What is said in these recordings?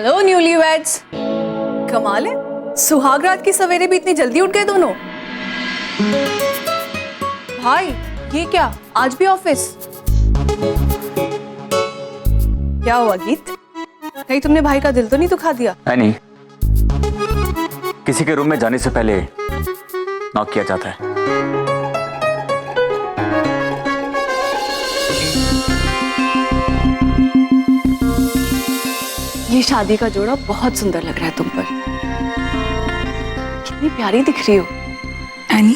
Hello न्यूलीवैड्स। कमाल है, सुहाग रात की सवेरे भी इतनी जल्दी उठ गए दोनों। भाई ये क्या, आज भी ऑफिस? क्या हुआ गीत, कहीं तुमने भाई का दिल तो नहीं दुखा दिया? नहीं, किसी के रूम में जाने से पहले नॉक किया जाता है। ये शादी का जोड़ा बहुत सुंदर लग रहा है तुम पर, कितनी प्यारी दिख रही हो। एनी,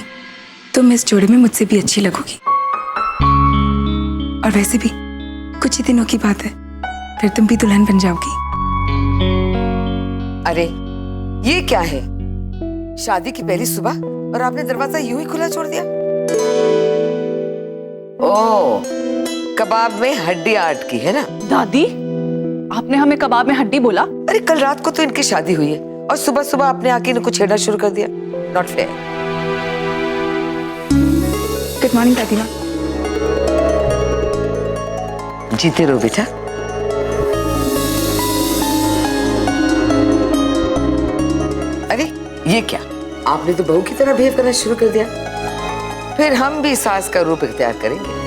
तुम इस जोड़े में मुझसे भी अच्छी लगोगी। और वैसे भी कुछ ही दिनों की बात है, फिर तुम भी दुल्हन बन जाओगी। अरे ये क्या है, शादी की पहली सुबह और आपने दरवाजा यूं ही खुला छोड़ दिया। ओह, कबाब में हड्डी अटकी है ना? दादी, आपने हमें कबाब में हड्डी बोला? अरे कल रात को तो इनकी शादी हुई है और सुबह सुबह आपने आके इनको छेड़ना शुरू कर दिया। Not fair. गुड मॉर्निंग दादी माँ। जीते रहो बेटा। अरे ये क्या, आपने तो बहू की तरह बिहेव करना शुरू कर दिया। फिर हम भी सास का रूप इख्तियार करेंगे।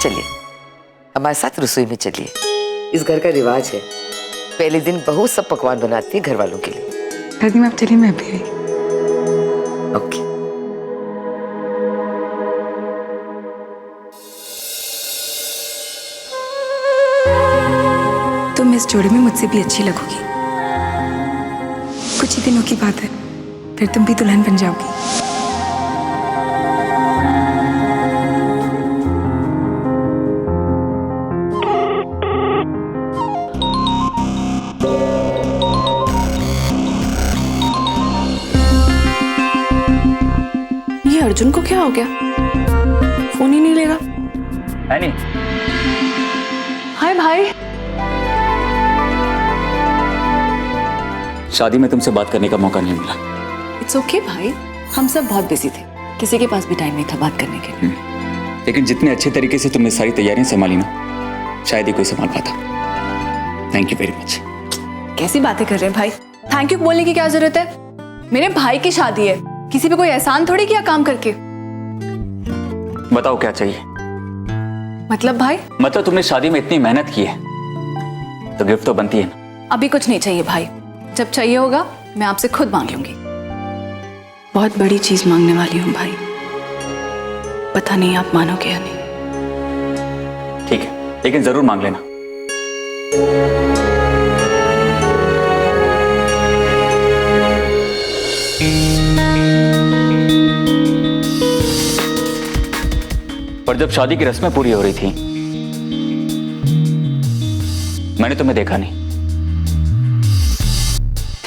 चलिए हमारे साथ रसोई में चलिए, इस घर का रिवाज है, पहले दिन बहू सब पकवान बनाती है घर वालों के लिए। दादी माँ आप चलिए, मैं अभी। ओके। तुम इस जोड़े में मुझसे भी अच्छी लगोगी। कुछ ही दिनों की बात है, फिर तुम भी दुल्हन बन जाओगी। ये अर्जुन को क्या हो गया, फोन ही नहीं ले रहा। एनी, हाय भाई। शादी में तुमसे बात करने का मौका नहीं मिला। इट्स ओके भाई, हम सब बहुत बिजी थे, किसी के पास भी टाइम नहीं था बात करने के लिए। लेकिन जितने अच्छे तरीके से तुमने सारी तैयारियां संभाली ना, शायद ही कोई संभाल पाता। Thank you very much. कैसी बातें कर रहे हैं भाई, थैंक यू बोलने की क्या जरूरत है? मेरे भाई की शादी है, किसी पे कोई एहसान थोड़ी किया काम करके। बताओ क्या चाहिए? मतलब भाई? मतलब तुमने शादी में इतनी मेहनत की है तो गिफ्ट तो बनती है ना। अभी कुछ नहीं चाहिए भाई, जब चाहिए होगा मैं आपसे खुद मांग लूंगी। बहुत बड़ी चीज मांगने वाली हूँ भाई, पता नहीं आप मानोगे या नहीं। ठीक है, लेकिन जरूर मांग लेना। पर जब शादी की रस्में पूरी हो रही थी, मैंने तुम्हें देखा नहीं।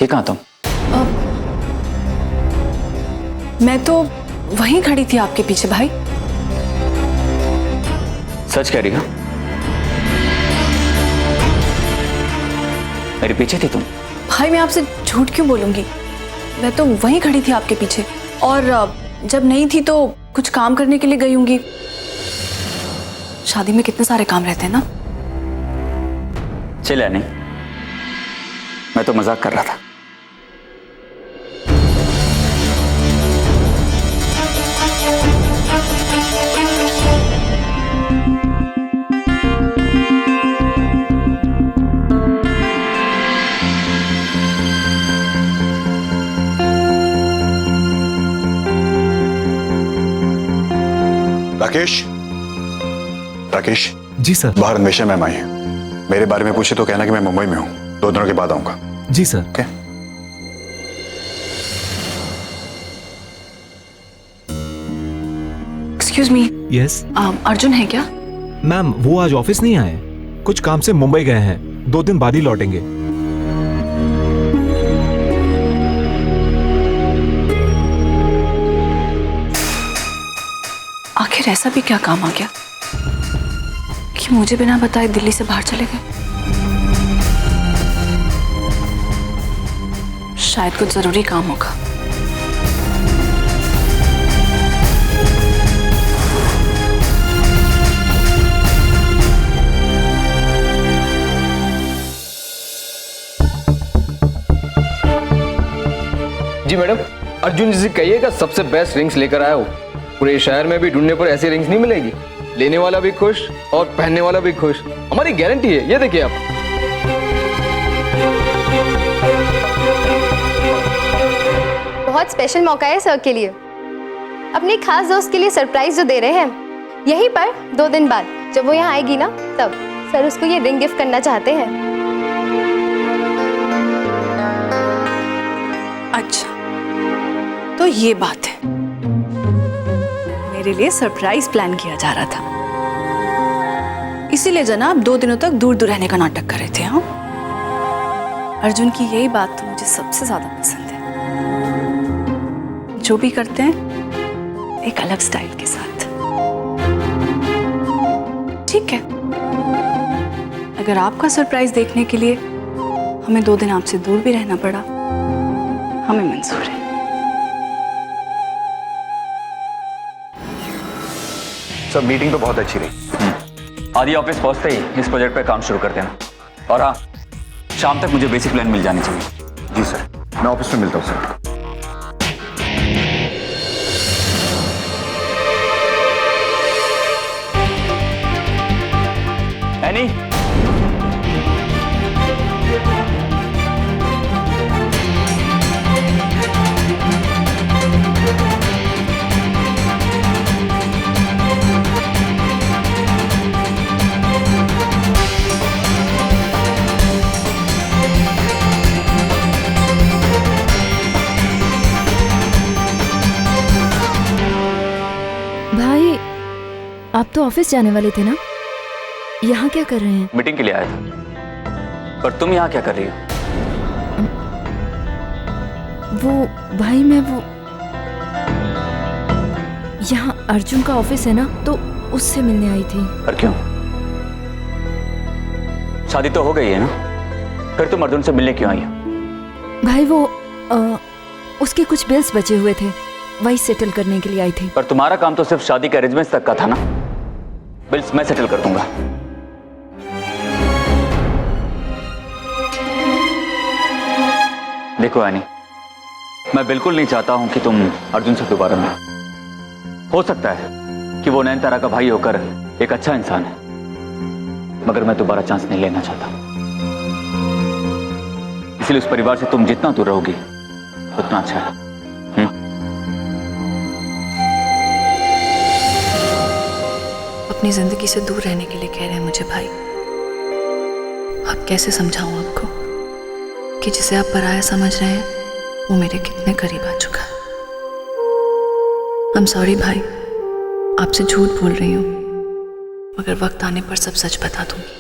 थी कहां तुम? मैं तो वहीं खड़ी थी आपके पीछे भाई। सच कह रही हो? मेरे पीछे थी तुम? भाई मैं आपसे झूठ क्यों बोलूंगी, मैं तो वहीं खड़ी थी आपके पीछे। और जब नहीं थी तो कुछ काम करने के लिए गई होंगी। शादी में कितने सारे काम रहते हैं ना। चले नहीं, मैं तो मजाक कर रहा था। राकेश, राकेश। जी सर। बाहर अन्वेषा मैम आई है, मेरे बारे में पूछे तो कहना कि मैं मुंबई में हूँ, 2 दिनों के बाद आऊंगा। जी sir. Okay. Excuse me. Yes Arjun है क्या? मैम, वो आज ऑफिस नहीं आए, कुछ काम से मुंबई गए हैं, 2 दिन बाद ही लौटेंगे। आखिर ऐसा भी क्या काम आ गया कि मुझे बिना बताए दिल्ली से बाहर चले गए? शायद कुछ जरूरी काम होगा। जी मैडम, अर्जुन जी से कहिएगा सबसे बेस्ट रिंग्स लेकर आया हो। पूरे शहर में भी ढूंढने पर ऐसी रिंग्स नहीं मिलेगी। लेने वाला भी खुश और पहनने वाला भी खुश, हमारी गारंटी है। ये देखिए आप। बहुत स्पेशल मौका है सर के लिए। अपने खास दोस्त के लिए सरप्राइज जो दे रहे हैं, यहीं पर 2 दिन बाद जब वो यहाँ आएगी ना, तब सर उसको ये रिंग गिफ्ट करना चाहते हैं। अच्छा, तो ये बात है। मेरे लिए सरप्राइज प्लान किया जा रहा था, इसीलिए जनाब 2 दिनों तक दूर दूर रहने का नाटक कर रहे थे। हाँ, अर्जुन की यही बात तो मुझे सबसे ज्यादा पसंद है। जो भी करते हैं एक अलग स्टाइल के साथ। ठीक है, अगर आपका सरप्राइज देखने के लिए हमें 2 दिन आपसे दूर भी रहना पड़ा, हमें मंजूर है। सर मीटिंग तो बहुत अच्छी रही। आदि ऑफिस पहुंचते ही इस प्रोजेक्ट पे काम शुरू कर देना। और हाँ, शाम तक मुझे बेसिक प्लान मिल जानी चाहिए। जी सर, मैं ऑफिस में मिलता हूँ सर। एनी, भाई, आप तो ऑफिस जाने वाले थे ना? यहाँ क्या कर रहे हैं? मीटिंग के लिए आया था, पर तुम यहाँ क्या कर रही हो? वो भाई, मैं वो यहाँ अर्जुन का ऑफिस है ना, तो उससे मिलने आई थी। पर क्यों? शादी तो हो गई है ना, फिर तुम अर्जुन से मिलने क्यों आई हो? भाई वो उसके कुछ बिल्स बचे हुए थे, वही सेटल करने के लिए आई थी। पर तुम्हारा काम तो सिर्फ शादी के अरेंजमेंट्स तक का था ना। बिल्स मैं सेटल कर दूंगा। देखो एनी, मैं बिल्कुल नहीं चाहता हूं कि तुम अर्जुन से दोबारा मिलो। हो सकता है कि वो नयनतारा का भाई होकर एक अच्छा इंसान है, मगर मैं दोबारा चांस नहीं लेना चाहता। इसलिए उस परिवार से तुम जितना दूर रहोगी उतना अच्छा है। अपनी जिंदगी से दूर रहने के लिए कह रहे हैं मुझे भाई। अब कैसे समझाऊं आपको कि जिसे आप पराया समझ रहे हैं वो मेरे कितने करीब आ चुका है। I'm sorry भाई, आपसे झूठ बोल रही हूँ, मगर वक्त आने पर सब सच बता दूंगी।